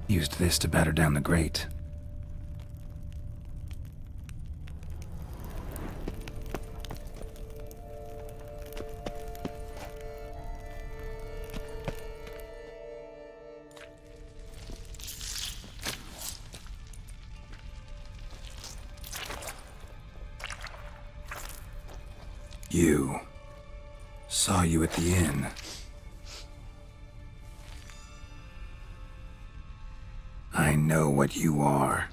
Used this to batter down the grate. You. Saw you at the inn. I know what you are.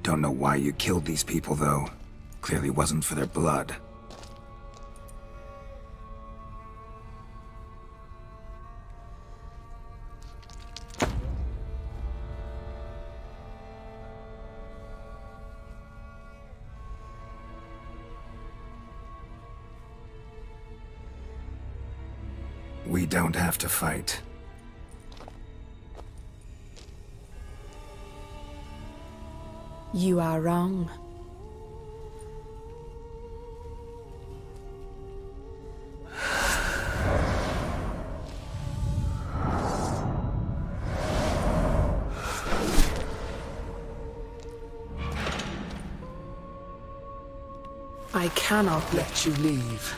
Don't know why you killed these people, though. Clearly wasn't for their blood. We don't have to fight. You are wrong. I cannot let you leave.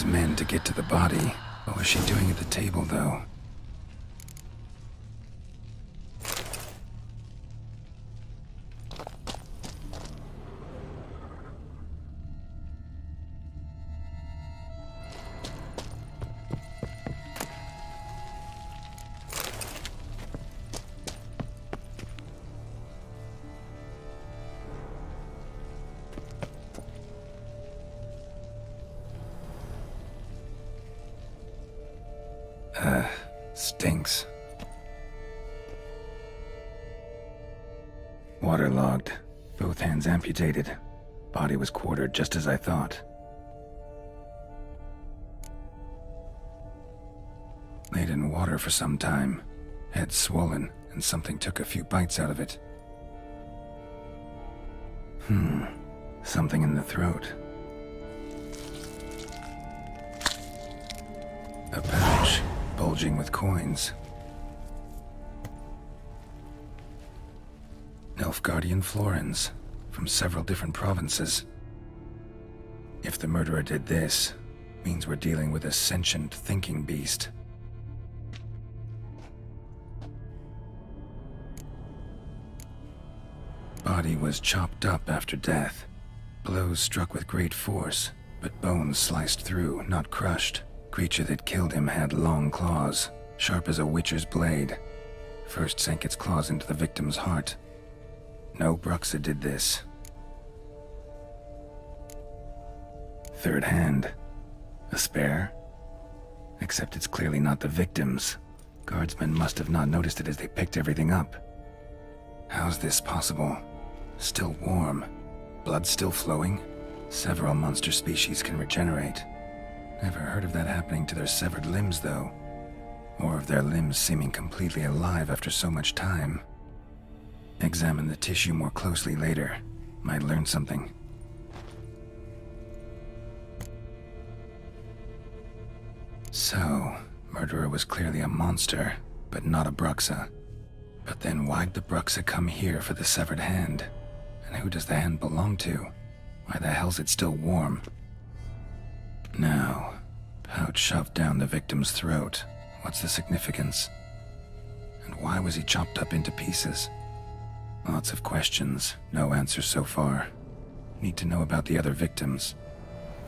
Men to get to the body. What was she doing at the table, though? Stinks. Waterlogged. Both hands amputated. Body was quartered just as I thought. Laid in water for some time. Head swollen, and something took a few bites out of it. Something in the throat. A pouch. Bulging with coins. Nilfgaardian florins from several different provinces. If the murderer did this, means we're dealing with a sentient thinking beast. Body was chopped up after death. Blows struck with great force, but bones sliced through, not crushed. Creature that killed him had long claws, sharp as a witcher's blade. First sank its claws into the victim's heart. No Bruxa did this. Third hand. A spare? Except it's clearly not the victim's. Guardsmen must have not noticed it as they picked everything up. How's this possible? Still warm. Blood still flowing? Several monster species can regenerate. Never heard of that happening to their severed limbs, though. Or of their limbs seeming completely alive after so much time. Examine the tissue more closely later. Might learn something. So, murderer was clearly a monster, but not a Bruxa. But then why'd the Bruxa come here for the severed hand? And who does the hand belong to? Why the hell's it still warm? Now, pouch shoved down the victim's throat. What's the significance? And why was he chopped up into pieces? Lots of questions, no answers so far. Need to know about the other victims.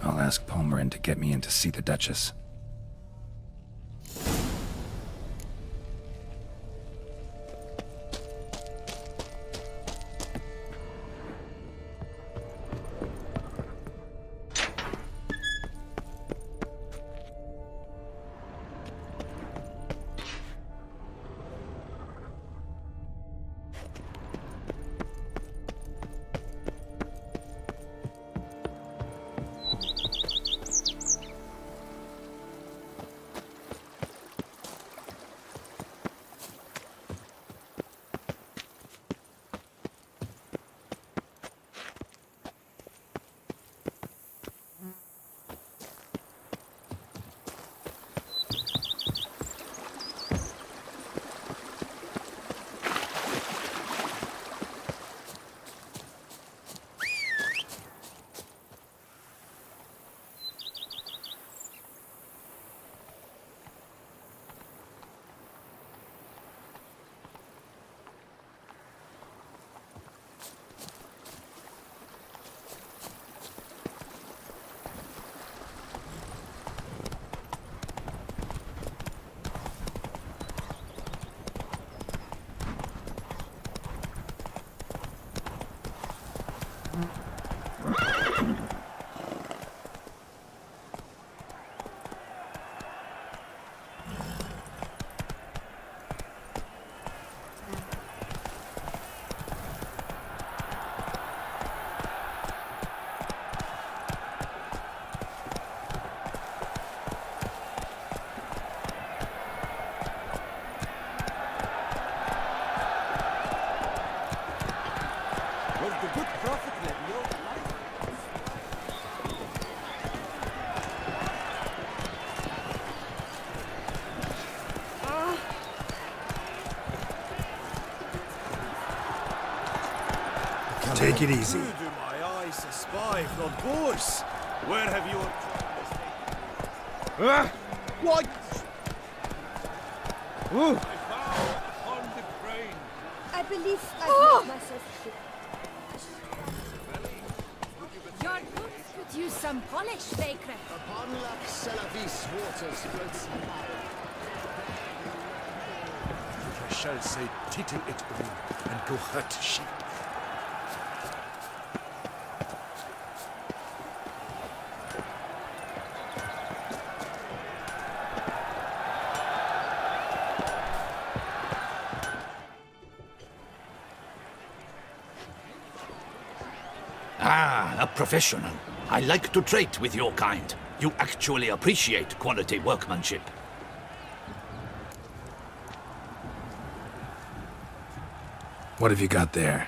I'll ask Palmerin to get me in to see the Duchess. Take it easy. Who do my eyes espy, from course? Where have you... What? I believe I've made myself clear. Your boots could use some polish, Baker. Upon Loch Selavis waters floats I shall say tittle it blue and go hurt sheep. Ah, a professional. I like to trade with your kind. You actually appreciate quality workmanship. What have you got there?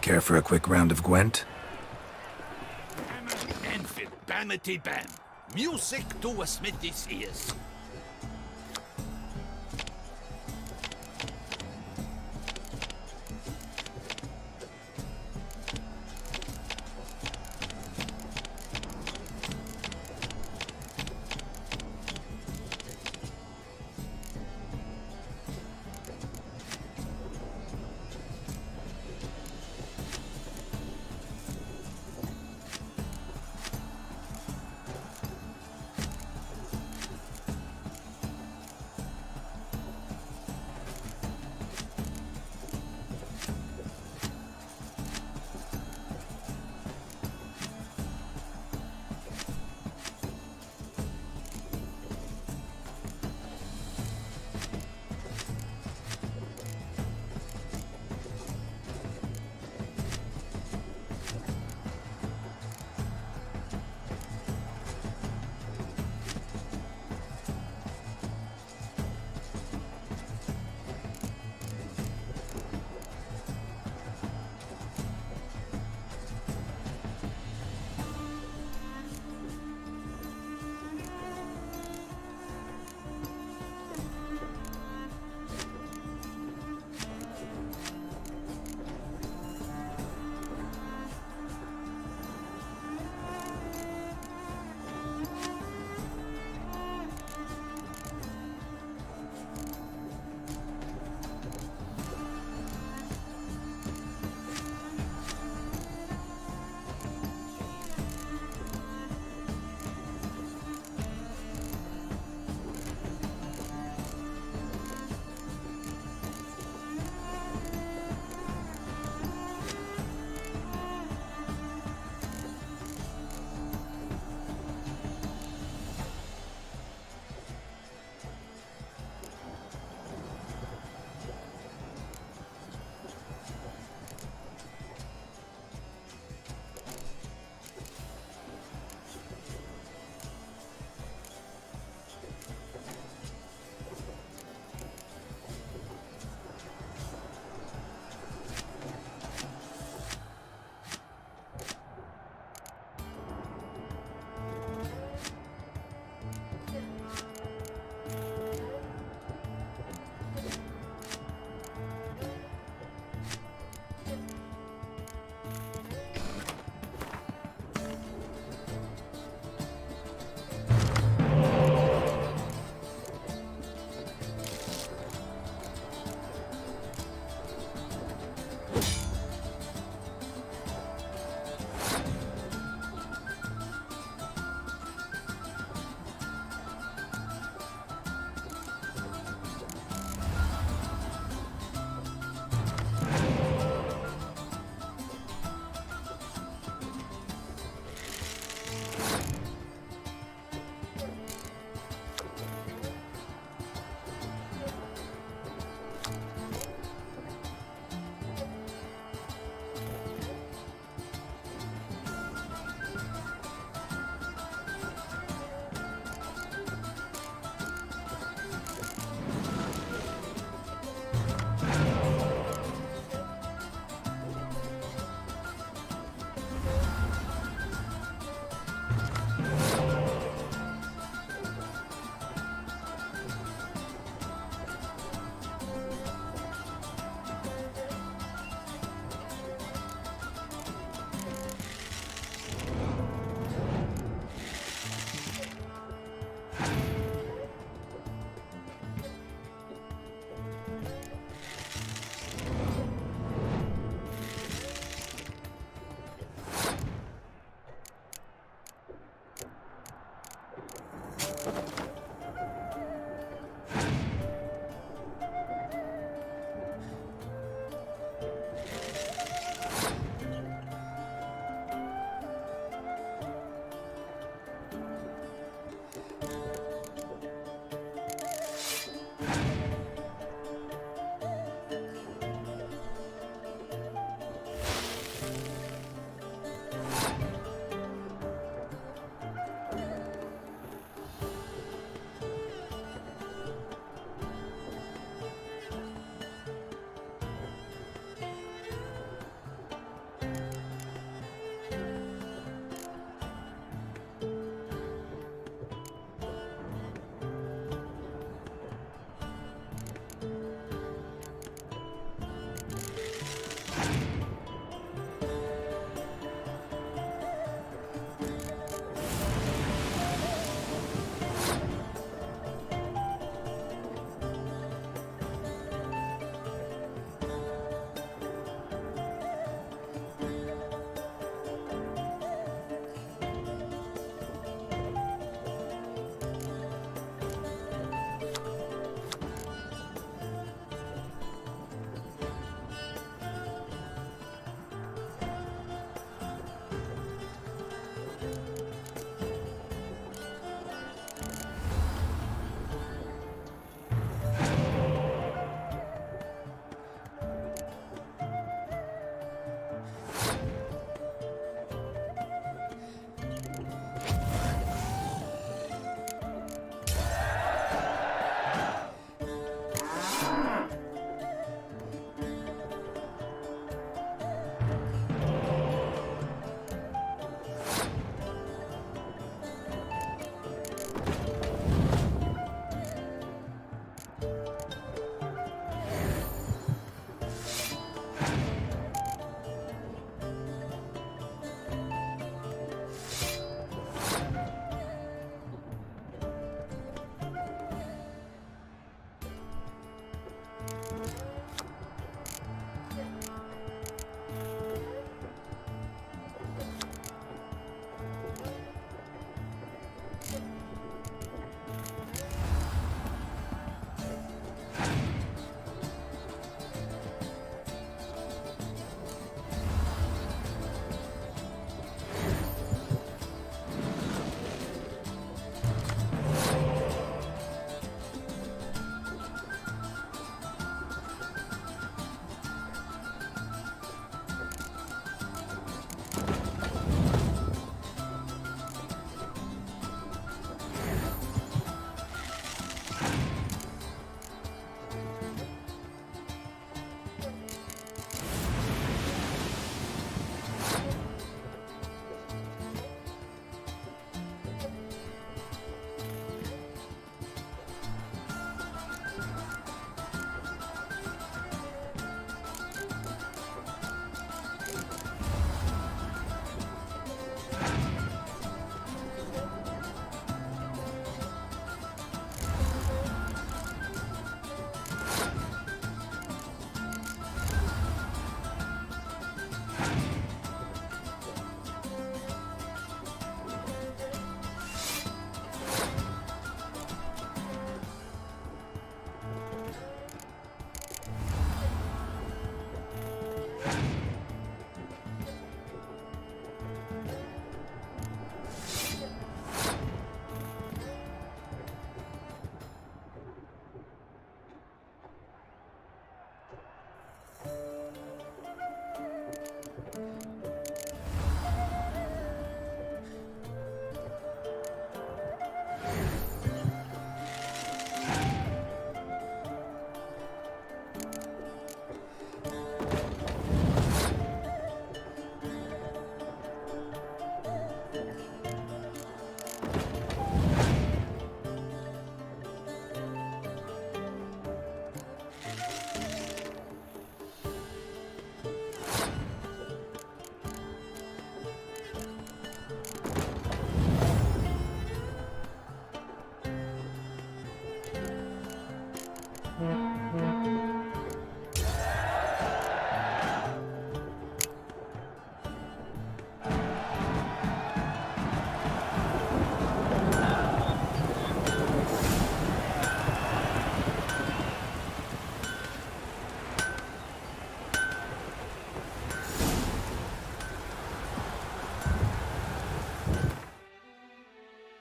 Care for a quick round of Gwent? Enfield, bamity bam. Music to a smithy's ears.